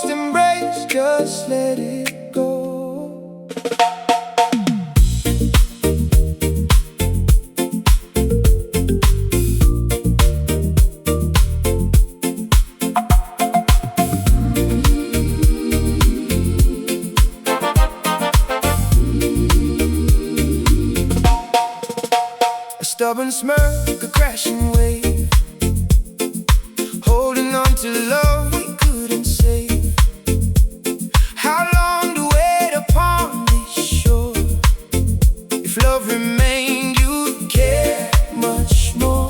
forced embrace, just let it go. A stubborn smirk, a crashing wave, holding on to love we couldn't save. How long to wait upon this shore? If love remained, you'd care much more.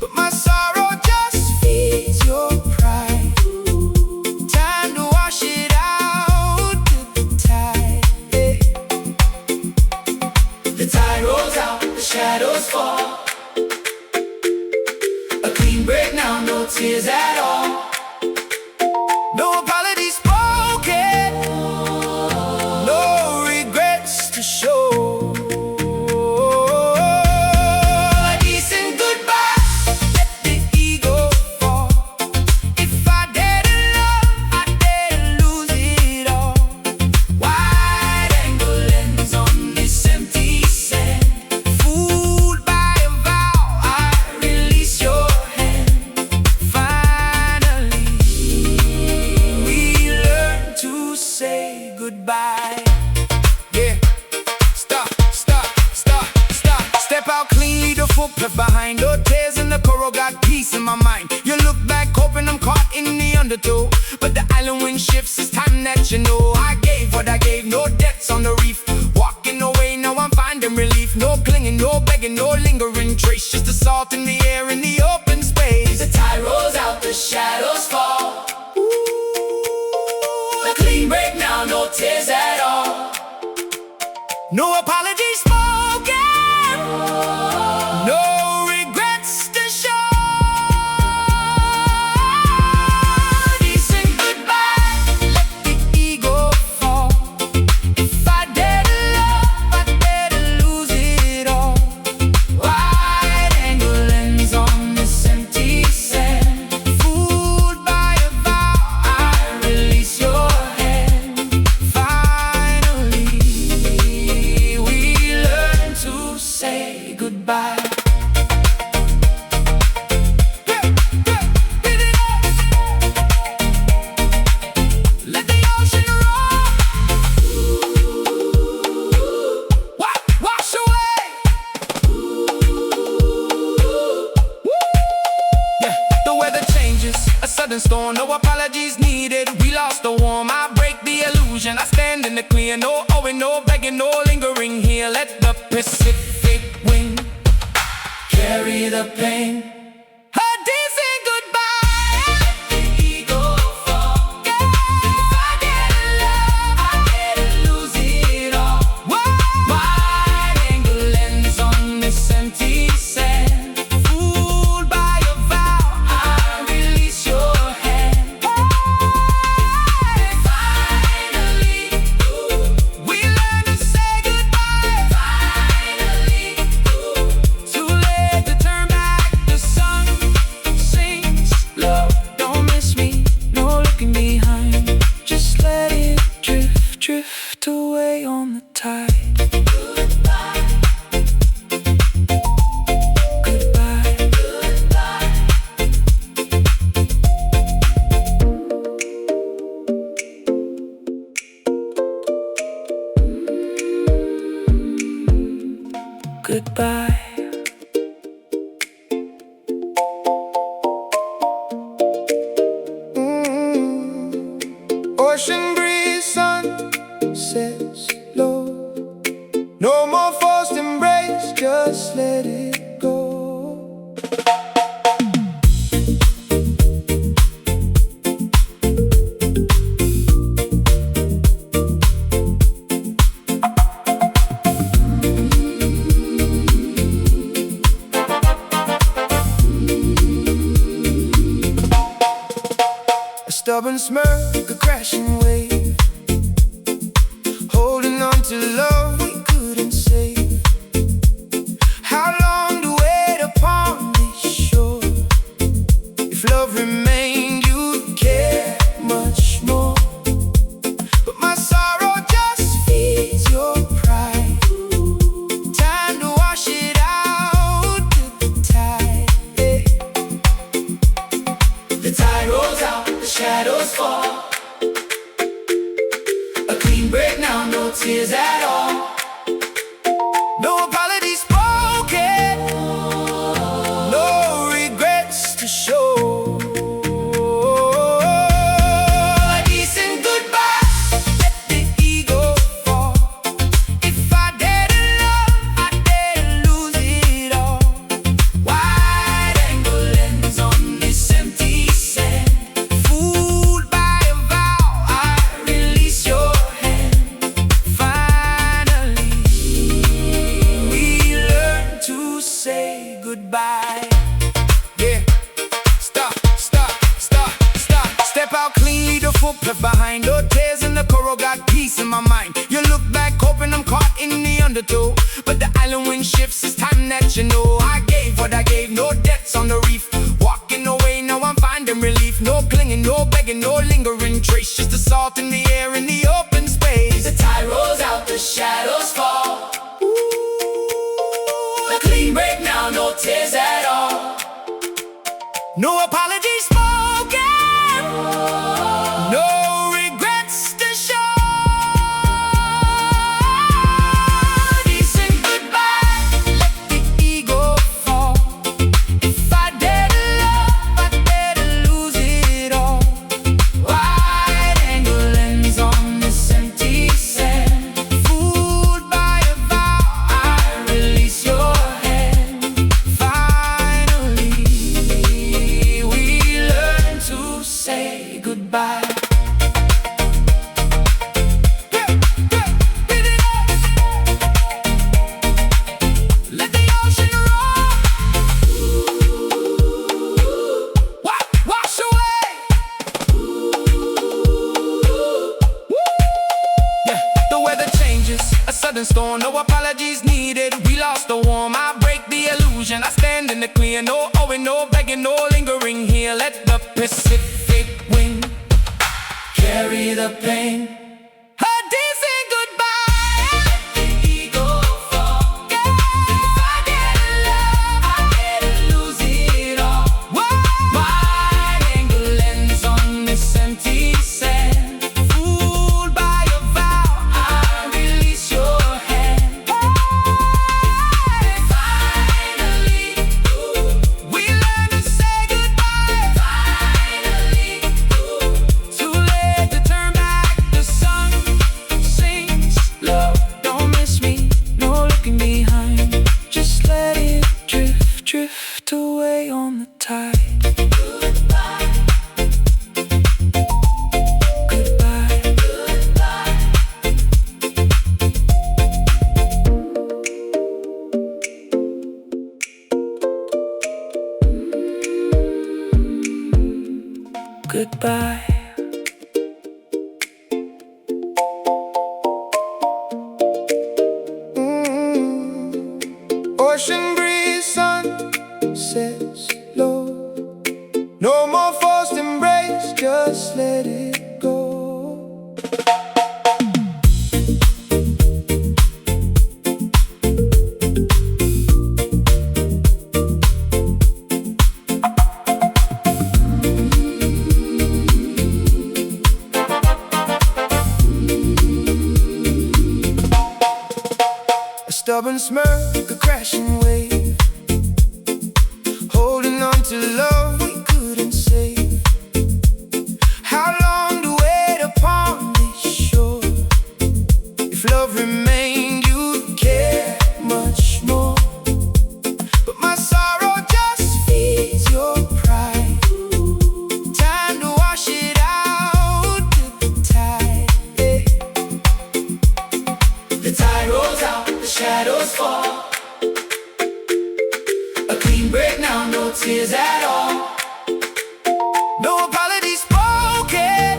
But my sorrow just feeds your pride. Time to wash it out with the tide. Hey. The tide rolls out, the shadows fall. A clean break now, no tears at all. No apologies spoken, no regrets to show. A decent goodbye, let the ego fall. If I dare to love, I dare to lose it all. Wide angle lens on this empty sand. Fooled by a vow, I release your hand. Finally, we learn to say goodbye. Yeah, stop, stop, stop, stop. Step out cleanly, the footprint behind. No tears in the coral, got peace in my mind. You look back, hoping I'm caught in the undertow. But the island wind shifts, it's time that you know. I gave what I gave, no debts on the reef. Walking away, now I'm finding relief. No clinging, no begging, no lingering trace. Just the salt in the air, in the open space. The tide rolls out, the shadows fall. A clean break now, no tears at all. No apologies spoken, no regrets to show. Decent goodbye, let the ego fall. If I dare to love, I dare to lose it all. Wide angle lens on this empty sand. Fooled by a vow, I release your hand. Finally, we learn to say goodbye. Let the ocean roll. Wash away. Yeah, the weather changes, a sudden storm, no apologies needed. We lost the warm, I break the illusion. I stand in the clear, no owing, no begging, no lingering here. Let the Pacific wind carry the pain. A decent goodbye, let the ego fall. If I dare to love, I dare to lose it all. Wide angle lens on this empty sand. Fooled by a vow, I release your hand. Finally, we learn to say goodbye. Finally, too late to turn back. The sun sinks low. Don't miss me, no looking behind. Just let it drift, drift away on the tide. Goodbye, goodbye, goodbye. Goodbye. Ocean breeze, sun sets low. No more forced embrace, just let it go. A stubborn smirk, a crashing wave, holding on to love we couldn't save. How long to wait upon this shore? If love remained, you'd care much shadows fall. A clean break now, no tears at all. No apologies spoken, no regrets to show. A decent goodbye, let the ego fall. If I dare to love, I dare to lose it all. Wide angle lens on this empty sand. Fooled by a vow, I release your hand. Finally, we learn to say goodbye. Yeah, stop, stop, stop, stop. Step out clean, leave the footprint behind. No tears in the coral, got peace in my mind. You look back, hoping I'm caught in the undertow, but the island wind shifts, it's time that you know. I gave what I gave, no debts on the reef. Walking away, now I'm finding relief. No clinging, no begging, no lingering trace. Just the salt in the air, in the open space. The tide rolls out, the shadows fall. A clean break now, no tears at all. No apologies spoken, no regrets to show. Decent goodbye, let the ego fall. If I dare to love, I dare to lose it all. Wide angle lens on this empty sand. Fooled by a vow, I release your hand. Finally, we learn to say goodbye. Let the ocean roll. Wash away. Yeah, the weather changes, a sudden storm, no apologies needed. We lost the warm, I break the illusion. I stand in the clear, no owing, no begging, no lingering here. Let the Pacific wind carry the pain. A decent goodbye, let the ego fall. If I dare to love, I dare to lose it all. Wide angle lens on this empty sand. Fooled by a vow, I release your hand. Finally, we learn to say goodbye. Finally, too late to turn back. The sun sinks low. Don't miss me, no looking behind. Just let it drift, drift away on the tide. Goodbye, goodbye, goodbye. Goodbye. Ocean breeze, sun sets low. No more forced embrace, just let it go. A stubborn smirk, a crashing wave, holding on to love we couldn't save. How long to wait upon this shore? If love remained, you'd care much more. But my sorrow just feeds your pride. Time to wash it out with the tide. Yeah. The tide rolls out, the shadows fall. A clean break now, no tears at all. No apologies spoken,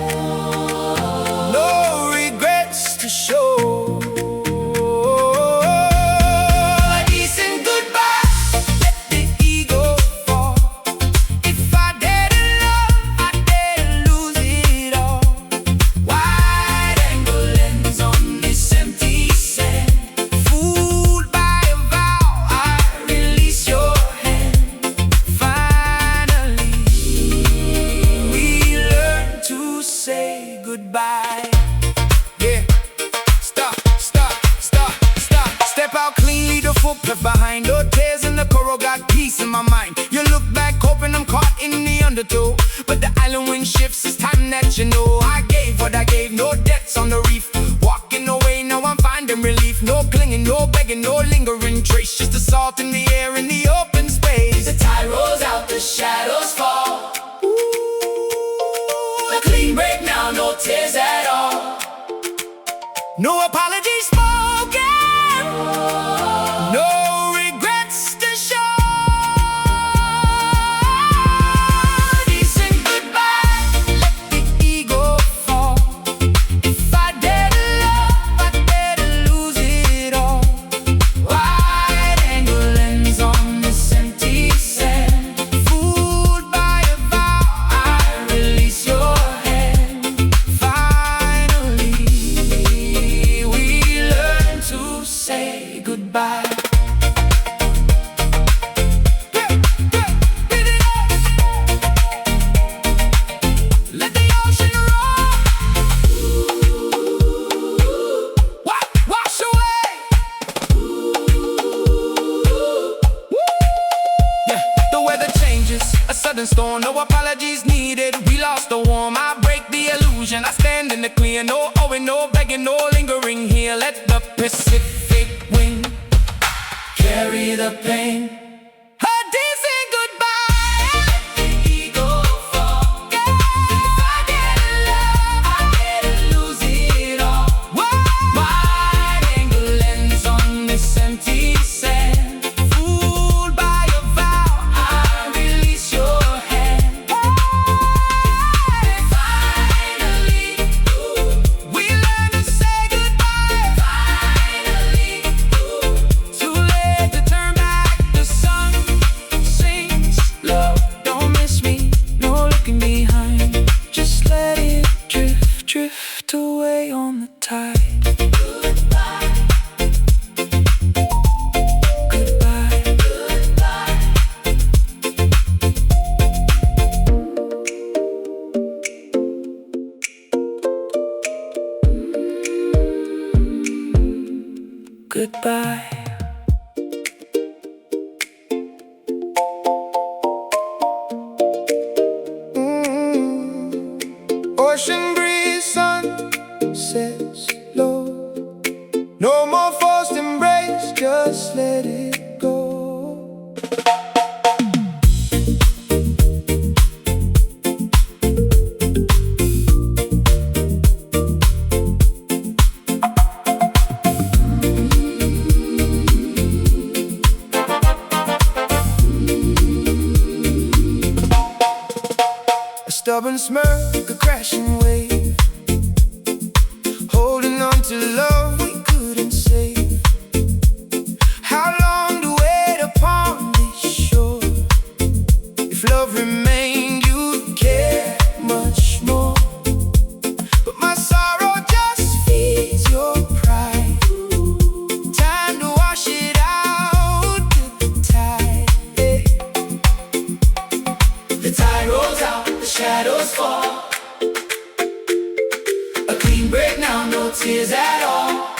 no regrets to show. A decent goodbye, let the ego fall. If I dare to love, I dare to lose it all. Wide angle lens on this empty sand. Fooled by a vow, I release your hand. Finally, undertow. But the island wind shifts, it's time that you know I gave what I gave, no debts on the reef. Walking away, now I'm finding relief. No clinging, no begging, no lingering trace. Just the salt in the air in the open space. The tide rolls out, the shadows fall. Ooh, a clean break now, no tears at all. No apologies spoken, no regrets to show. Decent goodbye, let the ego fall. If I dare to love, I dare to lose it all. Wide angle lens on this empty sand. Fooled by a vow, I release your hand. Finally, we learn to say goodbye. Let the ocean roll, wash away. Yeah, the weather changes, a sudden storm, no apologies needed. We lost the warm, I break the illusion. I stand in the clear, no owing, no begging, no lingering here. Let the Pacific wind carry the pain. A decent goodbye, let the ego fall. If I dare to love, I dare to lose it all. Wide angle lens on this empty sand. Fooled by a vow, I release your hand. Finally, we learn to say goodbye. Finally, too late to turn back. The sun sinks low. Don't miss me, no looking behind. Just let it drift, drift away on the tide. Goodbye, goodbye, goodbye. Goodbye. Ocean breeze, sun sets low. No more forced embrace, just let it go. A stubborn smirk, a crashing wave, holding on to love we couldn't save. How long to wait upon this shore? If love remained, you'd care much more. But my sorrow just feeds your pride. Time to wash it out with the tide. Hey. The tide rolls out, the shadows fall. A clean break now, no tears at all.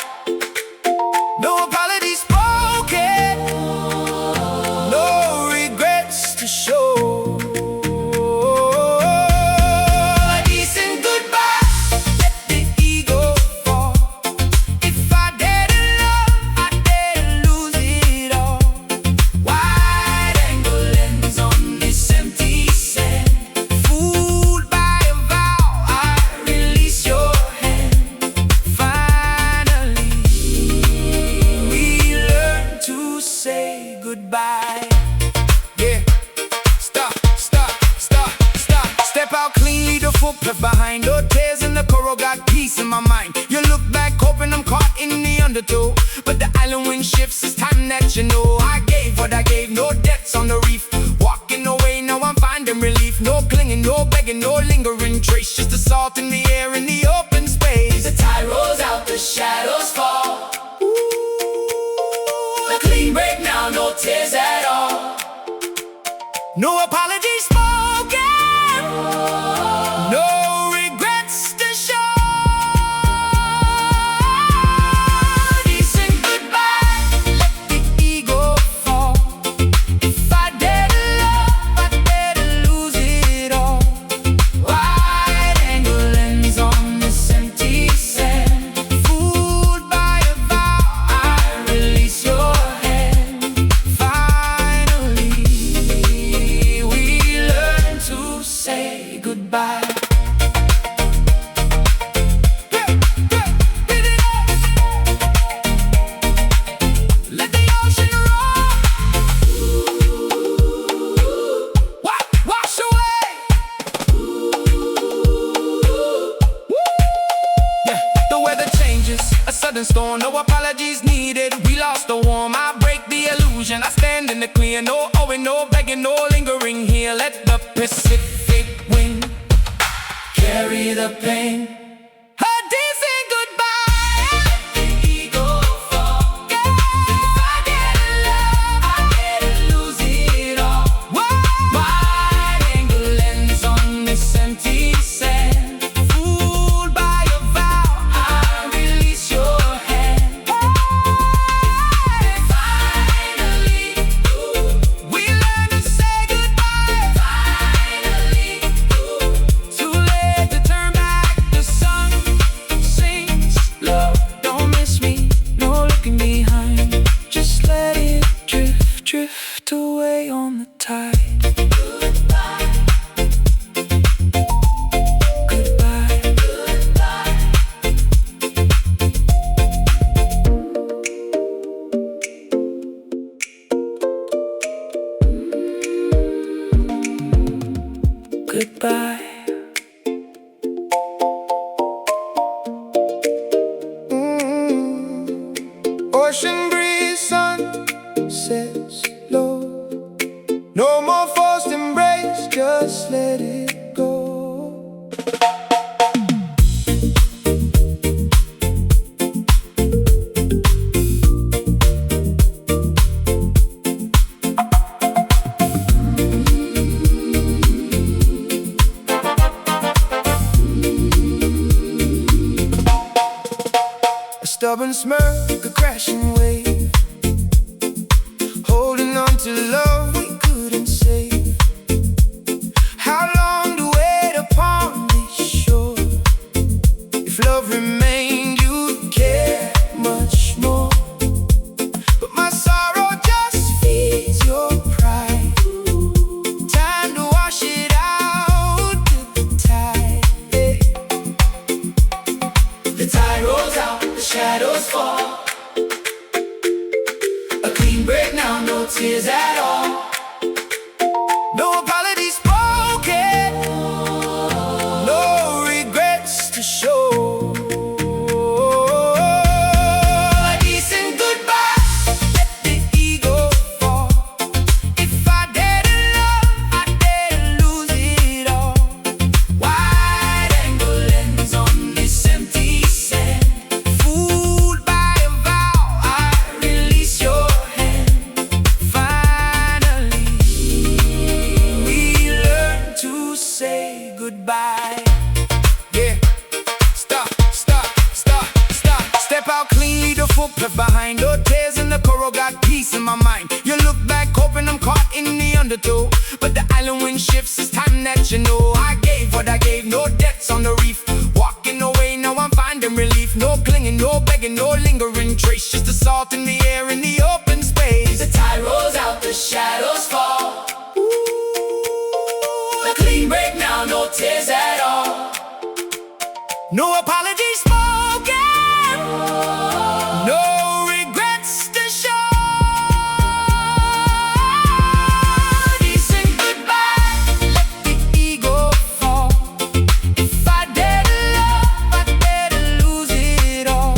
No apologies spoken, no regrets to show. A decent goodbye, let the ego fall. If I dare to love, I dare to lose it all. Wide angle lens on this empty sand. Fooled by a vow, I release your hand. Finally, we learn to say goodbye. Yeah, stop, stop, stop, stop. Step out cleanly, the footprint behind. No tears in the coral, got peace in my mind. You look back, hoping I'm caught in the undertow. But the island wind shifts, it's time that you know I gave what I gave, no debts on the reef. Walking away, now I'm finding relief. No clinging, no begging, no lingering trace. Just the salt in the air in the open space. The tide rolls out, the shadows fall. Ooh, a clean break now, no tears at all. No apologies spoken, no regrets to show. Decent goodbye, let the ego fall. If I dare to love, I dare to lose it all. sudden storm, no apologies needed. We lost the warm, I break the illusion. I stand in the clear, no owing, no begging, no lingering here. Let the Pacific wind carry the pain. A decent goodbye. The eagle fall. If I get love, I didn't lose it all. Wide angle lens on this empty sand. Fooled by your vow, I release your hand. Finally, we learn to say goodbye. Finally, too late to turn back. The sun sings low. Don't miss me, no looking behind. Just let it drift, drift away on the tide. Goodbye. Goodbye. Goodbye. Goodbye. Ocean breeze, sun sets low. No more forced embrace, just let it go. A stubborn smirk, a crashing wave, holding on to love we couldn't save. How long to wait upon this shore? If love remained, you'd care much more. But my sorrow just feeds your pride. Time to wash it out to the tide. The tide rolls out, the shadows fall. A clean break now, no tears at all. No apologies spoken, no regrets to show. A decent goodbye, let the ego fall. If I dare to love, I dare to lose it all. Wide angle lens on this empty sand. Fooled by a vow, I release your hand. Finally, we learn to say goodbye. Yeah, stop, stop, stop, stop. Step out cleanly, the footprint behind. No tears in the coral, got peace in my mind. You look back, hoping I'm caught in the undertow. But the island wind shifts, it's time that you know. I gave what I gave, no debts on the reef. Walking away, now I'm finding relief. No clinging, no begging, no lingering trace. Just the salt in the air, in the open space. The tide rolls out, the shadows fall. Ooh, a clean break now, no tears at all. No apologies spoken, no regrets to show. Decent goodbye, let the ego fall. If I dare to love, I dare to lose it all.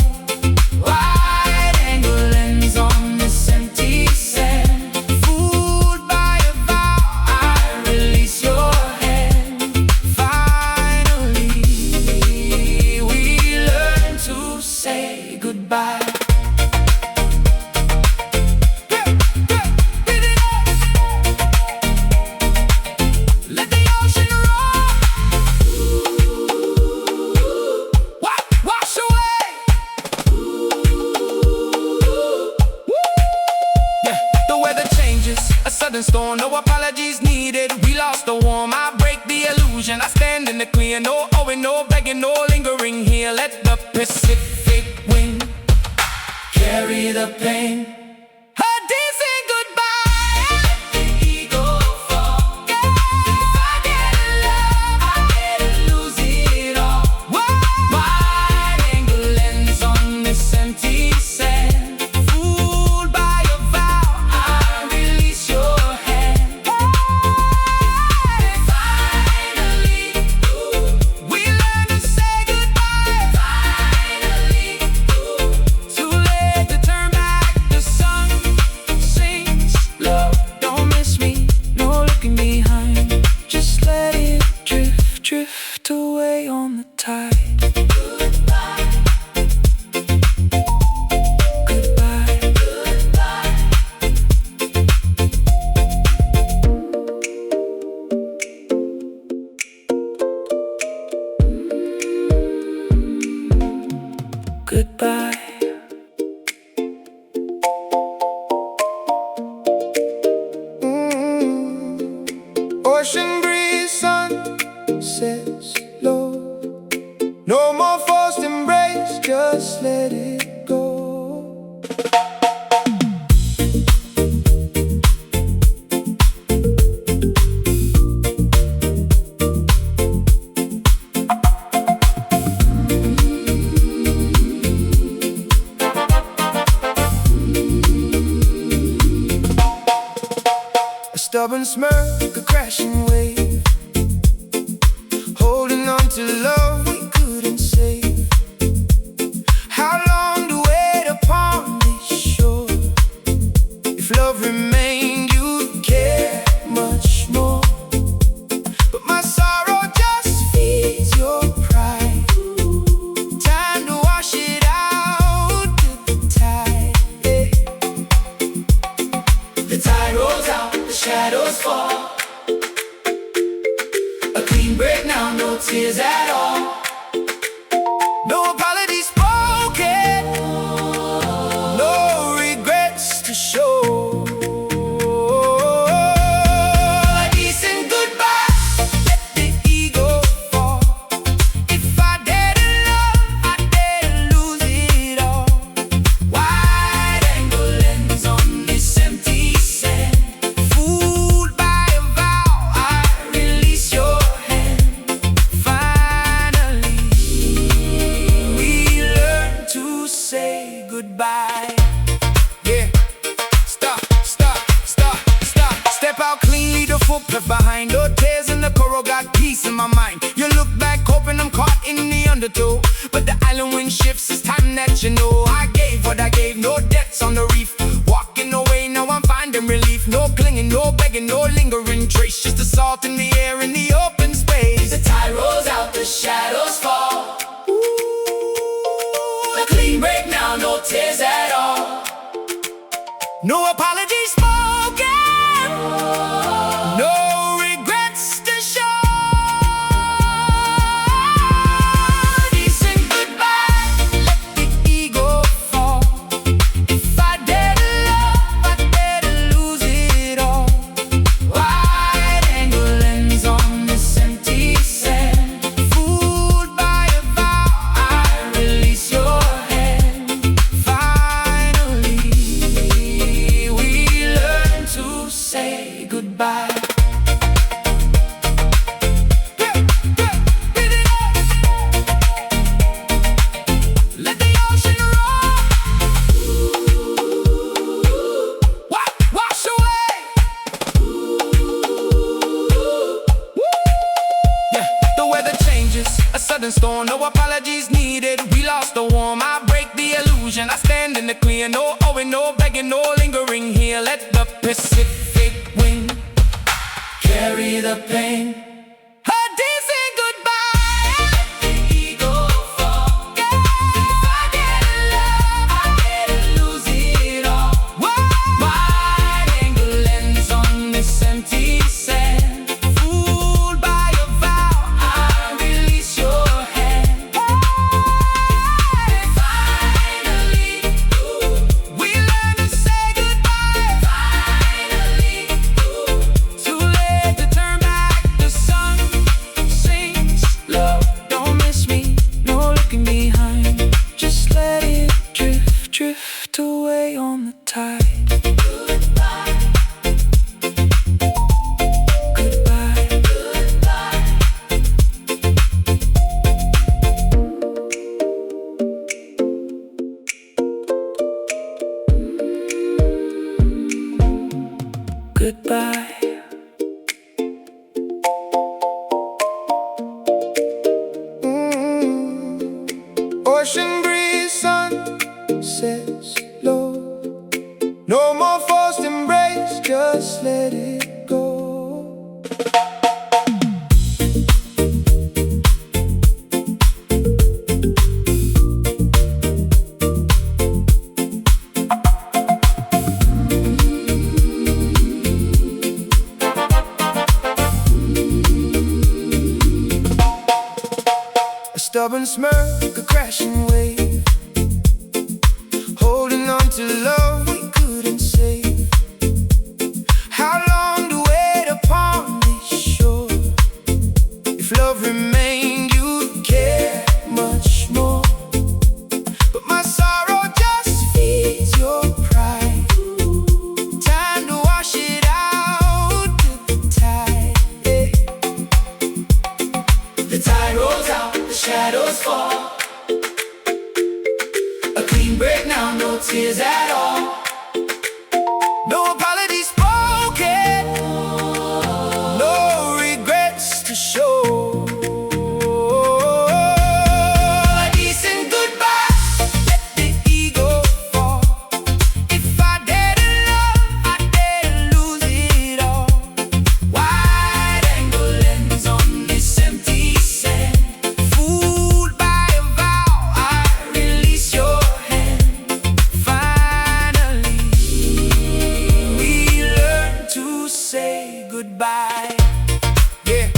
Wide angle lens on this empty sand. Fooled by a vow, I release your hand. Finally, we learn to say goodbye. Let the ocean roll. Wash away. Yeah, the weather changes, a sudden storm, no apologies needed. We lost the warm, I break the illusion. I stand in the clear, no owing, no begging, no lingering here. Let the Pacific wind carry the pain. A decent goodbye. The eagle fall. If I get love, I didn't lose it all. Wide angle lens on this empty sand. Fooled by a vow, I release your hand. Finally, we learn to say goodbye. Finally, Goodbye. Goodbye. Goodbye. Goodbye. Goodbye. Ocean breeze, sunsets low. No more forced embrace, just let it go. A stubborn smirk, a crashing wave, holding on to love we couldn't save. How long to wait upon this shore? If love remained, you'd care much more. But my sorrow just feeds your pride. Time to wash it out with the tide, yeah. The tide rolls out, the shadows fall. A clean break now, no tears at all. No apologies spoken, no regrets to show. A decent goodbye, let the ego fall. If I dare to love, I dare to lose it all. Wide angle lens on this empty sand. Fooled by a vow, I release your hand. Finally, we learn to say goodbye. Yeah, stop, stop, stop, stop. Step out clean, leave the footprint behind. No tears in the coral, got peace in my mind. You look back, hoping I'm caught in the undertow. But the island wind shifts, it's time that you know. I gave what I gave, no debts on the reef. Walking away, now I'm finding relief. No clinging, no begging, no lingering trace. Just the salt in the air, in the open space. The tide rolls out, the shadows fall. Ooh, a clean break now, no tears at all. No apologies spoken, no regrets to show. Decent goodbye, let the ego fall. If I dare to love, I dare to lose it all. Wide angle lens on this empty sand. Fooled by a vow, I release your hand. Finally, we learn to say goodbye. Let the ocean roll. Wash away. Yeah, the weather changes, a sudden storm, no apologies needed. We lost the warm, I break the illusion. I stand in the clear, no owing, no begging, no lingering here. Let the Pacific wind carry the pain. A decent goodbye, let the ego fall. Yeah. If I dare to love, I dare to lose it all. Wide angle lens on this empty sand. Fooled by a vow, I release your hand. Finally, we learn to say goodbye. Finally, too late to turn back. The sun sinks low. Don't miss me, no looking behind. Just let it drift, drift away on the tide. Goodbye. Goodbye. Goodbye. Goodbye. Ocean breeze, sunsets low. No more forced embrace, just let it go. smirk, a crashing wave, holding on to love we couldn't save. How long to wait upon this shore? If love remained, you'd care much more. But my sorrow just feeds your pride. Time to wash it out to the tide, yeah. The tide rolls out, the shadows fall. A clean break now, no tears at all. No apologies spoken, no regrets to show. A decent goodbye, let the ego fall. If I dare to love, I dare to lose it all. Wide angle lens on this empty sand. Fooled by a vow, I release your hand. Finally, we learn to say goodbye. Yeah,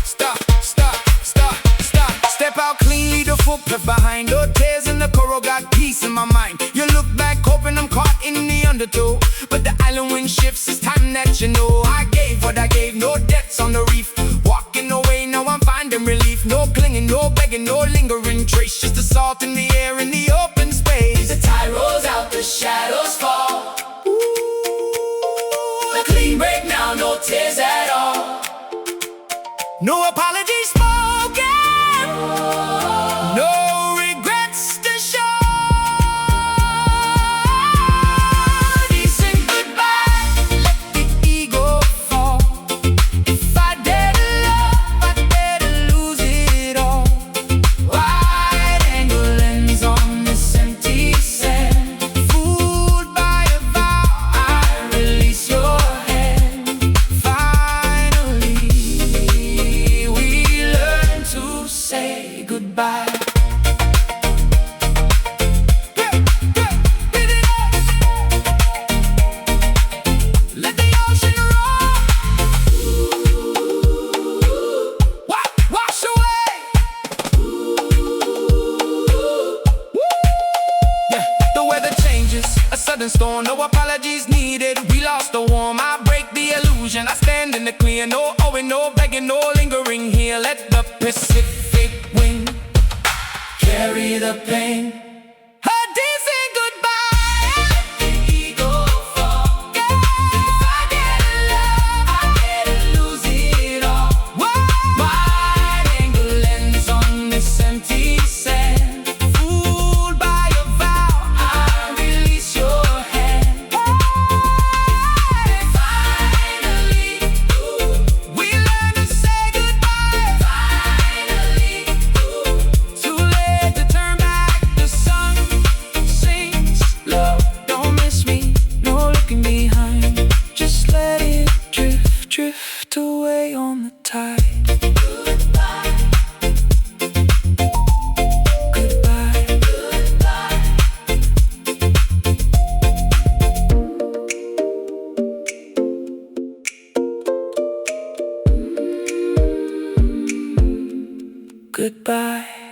stop, stop, stop, stop. Step out clean, leave the footprint behind. No tears in the coral, got peace in my mind. You look back, hoping I'm caught in the undertow. But the island wind shifts, it's time that you know. I gave what I gave, no debts on the reef. Walking away, now I'm finding relief. No clinging, no begging, no lingering trace. Just the salt in the air, in the open space. The tide rolls out, the shadows fall. Ooh, a clean break now, no tears at all. No apologies spoken, no regrets to show. Decent goodbye, let the ego fall. If I dare to love, I dare to lose it all. Wide angle lens on this empty sand. Fooled by a vow, I release your hand. Finally, we learn to say goodbye. Let the ocean roll. Wash away. Yeah, the weather changes, a sudden storm, no apologies needed. We lost the warm, I break the illusion. I stand in the clear, no owing, no begging, no lingering here. Let the Pacific wind carry the pain. A decent goodbye, let the ego fall. If I dare to love, I dare to lose it all. Wide angle lens on this empty sand. Fooled by a vow, I release your hand. Finally, we learn to say goodbye. Finally, too late to turn back. The sun sinks low. Don't miss me, no looking behind. Just let it drift, drift away on the tide. Goodbye, goodbye, goodbye. Goodbye.